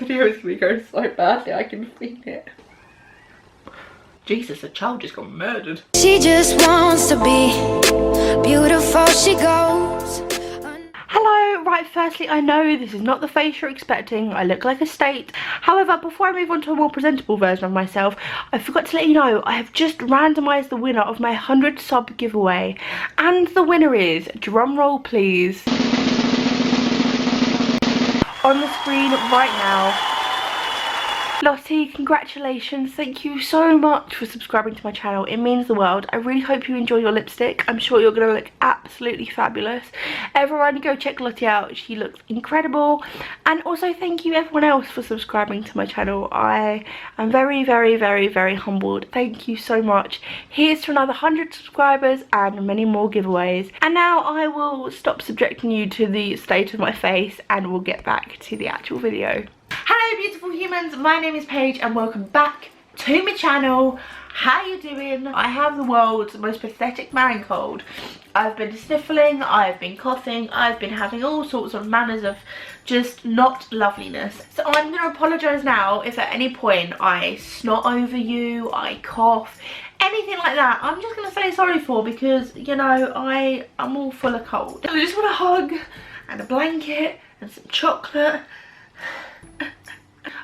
video is going to go so badly, I can feel it. Jesus, a child just got murdered. She just wants to be beautiful, she goes. Hello, right, firstly, I know this is not the face you're expecting. I look like a state. However, before I move on to a more presentable version of myself, I forgot to let you know I have just randomised the winner of my 100 sub giveaway. And the winner is, drumroll please, on the screen right now. Lottie, congratulations. Thank you so much for subscribing to my channel. It means the world. I really hope you enjoy your lipstick. I'm sure you're going to look absolutely fabulous. Everyone go check Lottie out. She looks incredible. And also thank you everyone else for subscribing to my channel. I am very, very, very, very humbled. Thank you so much. Here's to another 100 subscribers and many more giveaways. And now I will stop subjecting you to the state of my face and we'll get back to the actual video. Hello beautiful humans, my name is Paige and welcome back to my channel. How you doing? I have the world's most pathetic man cold. I've been sniffling, I've been coughing, I've been having all sorts of manners of just not loveliness. So I'm going to apologise now if at any point I snot over you, I cough, anything like that. I'm just going to say sorry for, because you know I'm all full of cold. I just want a hug and a blanket and some chocolate.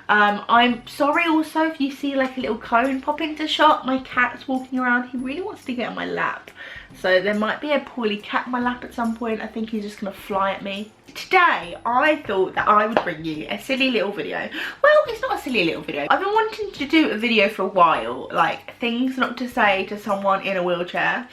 I'm sorry also if you see like a little cone pop into shot. My cat's walking around. He really wants to get on my lap, so there might be a poorly cat on my lap at some point. I think he's just gonna fly at me. Today I thought that I would bring you a silly little video. Well, it's not a silly little video. I've been wanting to do a video for a while, like things not to say to someone in a wheelchair,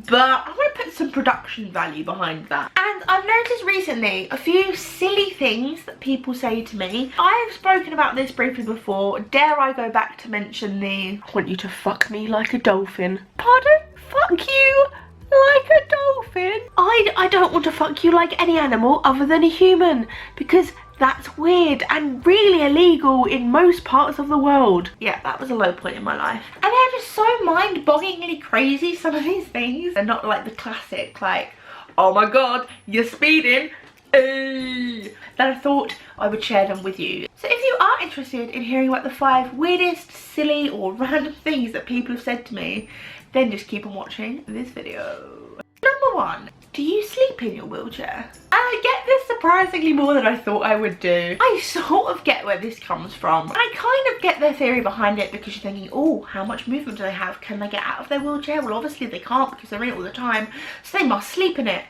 but I want to put some production value behind that. And I've noticed recently a few silly things that people say to me. I've spoken about this briefly before. Dare I go back to mention the I want you to fuck me like a dolphin. Pardon? Fuck you like a dolphin? I don't want to fuck you like any animal other than a human, because that's weird and really illegal in most parts of the world. Yeah, that was a low point in my life. And they're just so mind-bogglingly crazy, some of these things. They're not like the classic, like, oh my god, you're speeding, that I thought I would share them with you. So if you are interested in hearing about the 5 weirdest, silly or random things that people have said to me, then just keep on watching this video. Number 1, do you sleep in your wheelchair? And I get this surprisingly more than I thought I would do. I sort of get where this comes from. I kind of get their theory behind it, because you're thinking, oh, how much movement do they have? Can they get out of their wheelchair? Well, obviously they can't, because they're in it all the time, so they must sleep in it.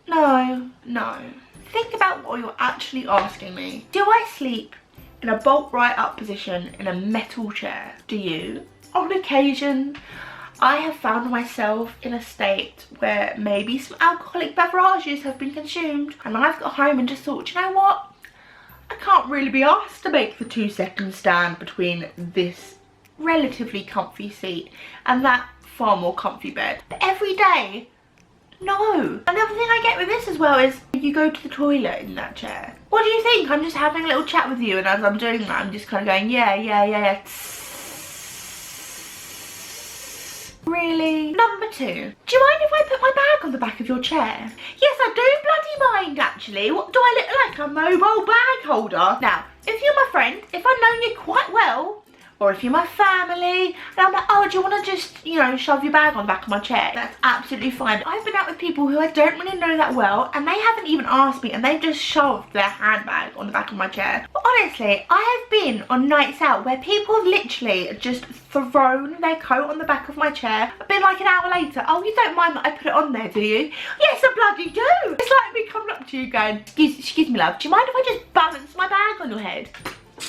No, no. Think about what you're actually asking me. Do I sleep in a bolt right up position in a metal chair? Do you? On occasion, I have found myself in a state where maybe some alcoholic beverages have been consumed and I've got home and just thought, you know what? I can't really be asked to make the 2-second stand between this relatively comfy seat and that far more comfy bed. But every day, no. And the other thing I get with this as well is you go to the toilet in that chair. What do you think? I'm just having a little chat with you, and as I'm doing that, I'm just kind of going, yeah. Really? Number 2, do you mind if I put my bag on the back of your chair? Yes, I do bloody mind actually. What do I look like, a mobile bag holder? Now, if you're my friend, if I've known you quite well, or if you're my family, and I'm like, oh, do you want to just, you know, shove your bag on the back of my chair? That's absolutely fine. I've been out with people who I don't really know that well, and they haven't even asked me, and they've just shoved their handbag on the back of my chair. But honestly, I have been on nights out where people have literally just thrown their coat on the back of my chair. I've been like an hour later, oh, you don't mind that I put it on there, do you? Yes, I bloody do. It's like me coming up to you going, excuse me, love, do you mind if I just balance my bag on your head?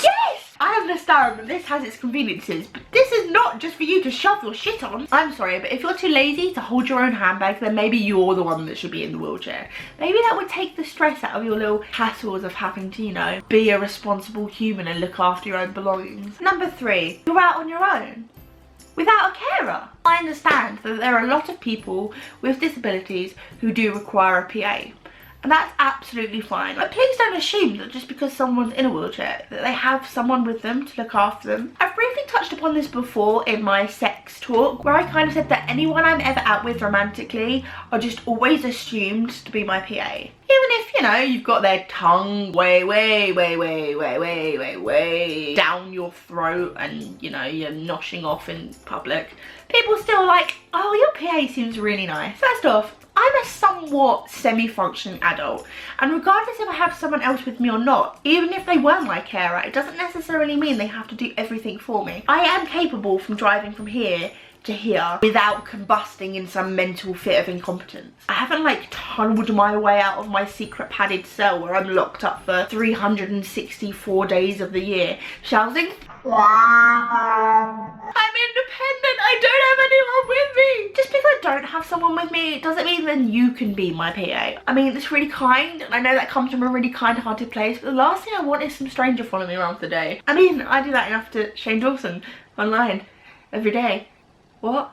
Yes! I understand that this has its conveniences, but this is not just for you to shove your shit on. I'm sorry, but if you're too lazy to hold your own handbag, then maybe you're the one that should be in the wheelchair. Maybe that would take the stress out of your little hassles of having to, you know, be a responsible human and look after your own belongings. Number 3, you're out on your own without a carer. I understand that there are a lot of people with disabilities who do require a PA. And that's absolutely fine. But please don't assume that just because someone's in a wheelchair that they have someone with them to look after them. I've briefly touched upon this before in my sex talk, where I kind of said that anyone I'm ever out with romantically are just always assumed to be my PA. Even if, you know, you've got their tongue way down your throat and, you know, you're noshing off in public, people still like, oh, your PA seems really nice. First off, I'm a somewhat semi-functioning adult, and regardless if I have someone else with me or not, even if they were my carer, it doesn't necessarily mean they have to do everything for me. I am capable from driving from here to here without combusting in some mental fit of incompetence. I haven't like tunneled my way out of my secret padded cell where I'm locked up for 364 days of the year, shouting, I'm independent, I don't have anyone with me. Just because I don't have someone with me, it doesn't mean then you can be my PA. I mean, it's really kind, and I know that comes from a really kind-hearted place, but the last thing I want is some stranger following me around for the day. I mean, I do that enough to Shane Dawson online every day. What?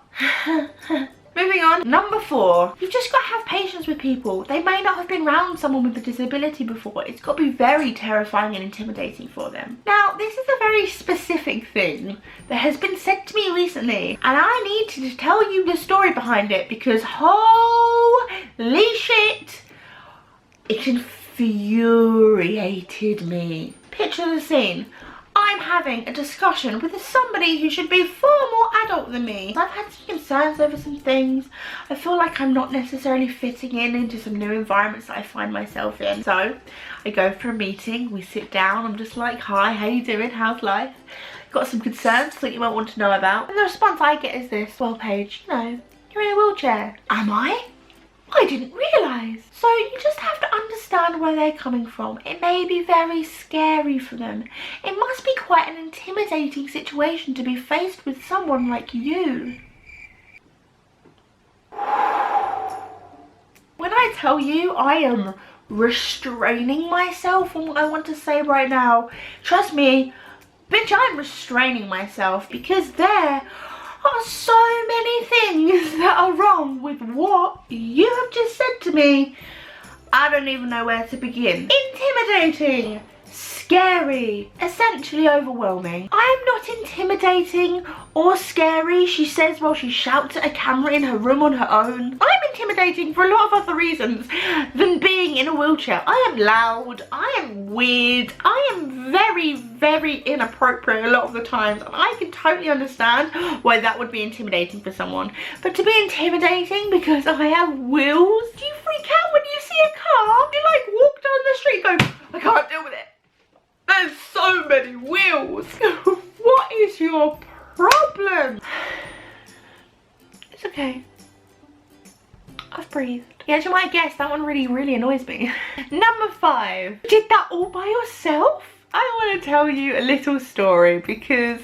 Moving on. Number 4, you've just got to have patience with people. They may not have been around someone with a disability before. It's got to be very terrifying and intimidating for them. Now, this is a very specific thing that has been said to me recently, and I need to tell you the story behind it because holy shit, it infuriated me. Picture the scene. I'm having a discussion with somebody who should be far more adult than me. I've had some concerns over some things. I feel like I'm not necessarily fitting into some new environments that I find myself in. So I go for a meeting, we sit down, I'm just like, hi, how you doing, how's life? Got some concerns that you might want to know about. And the response I get is this, well, Paige, you know, you're in a wheelchair. Am I? I didn't realise. So you just have to understand where they're coming from. It may be very scary for them. It must be quite an intimidating situation to be faced with someone like you. When I tell you I am restraining myself on what I want to say right now, trust me, bitch, I'm restraining myself because there are so many things that are wrong with what you have just said to me. I don't even know where to begin. Intimidating, scary, essentially overwhelming. I am not intimidating or scary, she says while she shouts at a camera in her room on her own. I'm intimidating for a lot of other reasons than being in a wheelchair. I am loud, I am weird, I am very inappropriate a lot of the times, and I can totally understand why that would be intimidating for someone. But to be intimidating because I have wheels? Do you freak out when you see a car? You like walk down the street and go, I can't deal with it. There's so many wheels. What is your problem? It's okay. I've breathed. Yeah, as you might guess, that one really annoys me. Number 5. Did that all by yourself? I want to tell you a little story because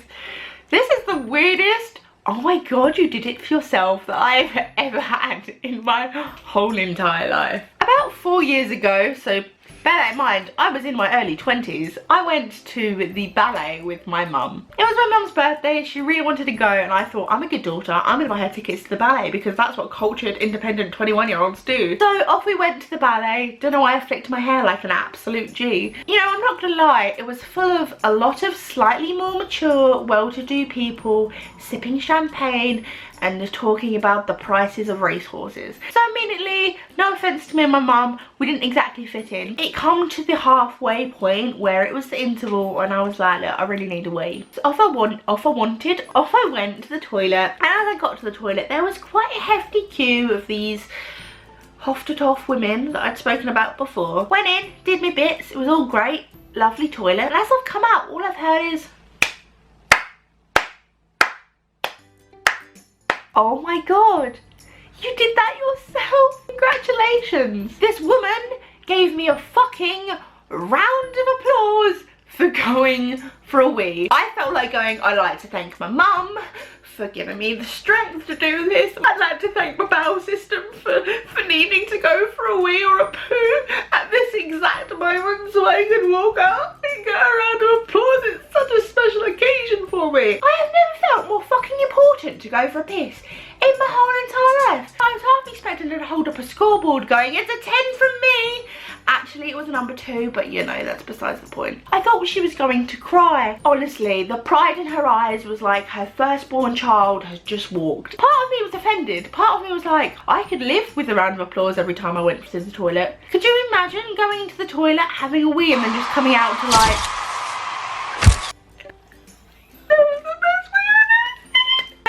this is the weirdest, oh my god, you did it for yourself, that I've ever had in my whole entire life. About 4 years ago, so bear that in mind, I was in my early 20s. I went to the ballet with my mum. It was my mum's birthday, she really wanted to go, and I thought, I'm a good daughter, I'm gonna buy her tickets to the ballet because that's what cultured, independent 21-year-olds do. So off we went to the ballet. Don't know why I flicked my hair like an absolute G. You know, I'm not gonna lie, it was full of a lot of slightly more mature, well-to-do people sipping champagne and talking about the prices of racehorses. So immediately, no offense to me and my mum, we didn't exactly fit in. It come to the halfway point where it was the interval and I was like, look, I really need a wee. So off I went to the toilet, and as I got to the toilet, there was quite a hefty queue of these Hof-to-Toff women that I'd spoken about before. Went in, did me bits, it was all great, lovely toilet. And as I've come out, all I've heard is, oh my god, you did that yourself, congratulations. This woman gave me a fucking round of applause for going for a wee. I felt like going, I'd like to thank my mum for giving me the strength to do this. I'd like to thank my bowel system for needing to go for a wee or a poo at this exact moment so I could walk out and get a round of applause. It's such a special occasion for me. I have never felt more fucking important to go for a piss in my whole entire life. I was half expecting her to hold up a scoreboard going, it's a 10 from me, Actually, it was a number 2, but you know, that's besides the point. I thought she was going to cry. Honestly, the pride in her eyes was like her firstborn child has just walked. Part of me was offended. Part of me was like, I could live with a round of applause every time I went to the toilet. Could you imagine going into the toilet, having a wee, and then just coming out to like...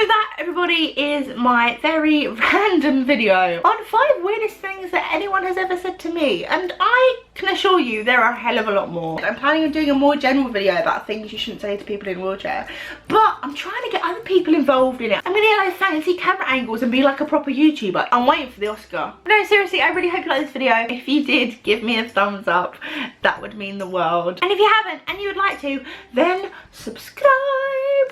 That, everybody, is my very random video on 5 weirdest things that anyone has ever said to me, and I can assure you there are a hell of a lot more. I'm planning on doing a more general video about things you shouldn't say to people in a wheelchair, but I'm trying to get other people involved in it. I'm gonna get like fancy camera angles and be like a proper YouTuber. I'm waiting for the Oscar. No, seriously, I really hope you like this video. If you did, give me a thumbs up. That would mean the world. And if you haven't and you would like to, then subscribe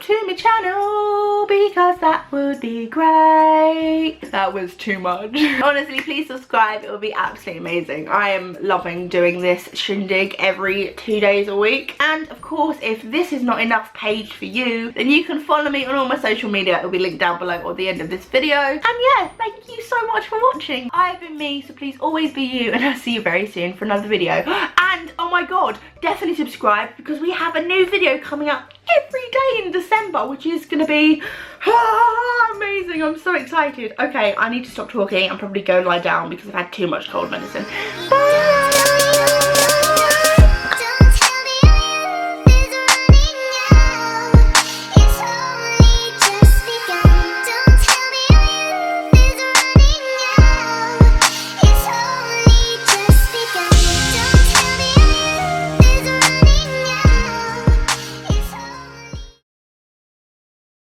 to my channel, because that would be great. That was too much. Honestly, please subscribe. It would be absolutely amazing. I am loving doing this shindig every 2 days a week. And of course, if this is not enough page for you, then you can follow me on all my social media. It will be linked down below or at the end of this video. And yeah, thank you so much for watching. I've been me, so please always be you, and I'll see you very soon for another video. And oh my god, definitely subscribe, because we have a new video coming up every day in December, which is gonna be amazing. I'm so excited. Okay, I need to stop talking and probably go lie down because I've had too much cold medicine. Bye.